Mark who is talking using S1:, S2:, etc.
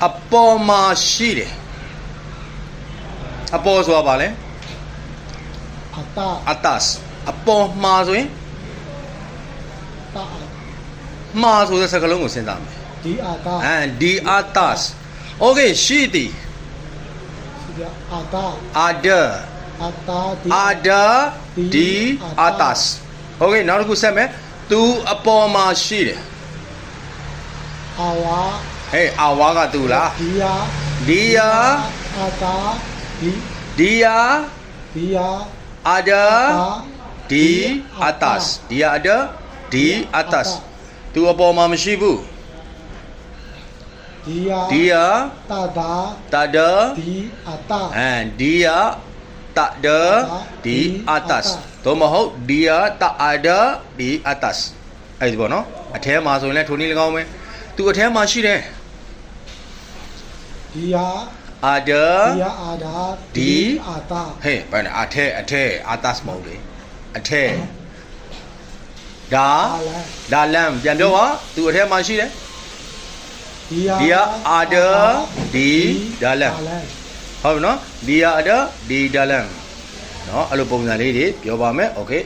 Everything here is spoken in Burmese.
S1: အပေါ်မှာရှိတယ်အပေါ်ဆိုတာဘာလဲ
S2: Ata
S1: atas အပေါ်မှာဆိုရင်
S2: ta
S1: မှာဆိုတဲ့စကားလုံးကိုစဉ်းစားမယ်
S2: di ata
S1: ဒီ atas okay ရှိသည်
S2: dia ata
S1: other
S2: ata di
S1: other the atas okay နောက်တစ်ခုဆက်မယ်သူအပေါ်မှာရှိတယ်
S2: awa
S1: ဟေးအဝါကသူလား
S2: dia
S1: dia
S2: ata di
S1: dia
S2: dia
S1: ada
S2: ata
S1: di atas dia ada di atas သူအပေါ်မှာမရှိဘူး
S2: dia
S1: dia
S2: tada
S1: tak ada
S2: di ata
S1: dia tak ada di atas သို့မဟုတ် dia tak ada di atas အဲ့ဒီပေါ့နော်အထဲမှာဆိုရင်လည်းထိုနည်း၎င်းပဲသူအထဲမှာရှိတယ်
S2: dia
S1: ada
S2: dia ada
S1: di
S2: di ata
S1: ဟဲ့ဘာလဲအထဲ atas မဟုတ်လေအထဲဒါ
S2: ala
S1: ဒါလမ်းပြန်ပြောပါသူအထဲမှာရှိတယ် dia ada di dalam ဟုတ်ပြီနော် dia ada di dalam เนาะအဲ့လိုပုံစံလေးတွေပြောပါမယ် okay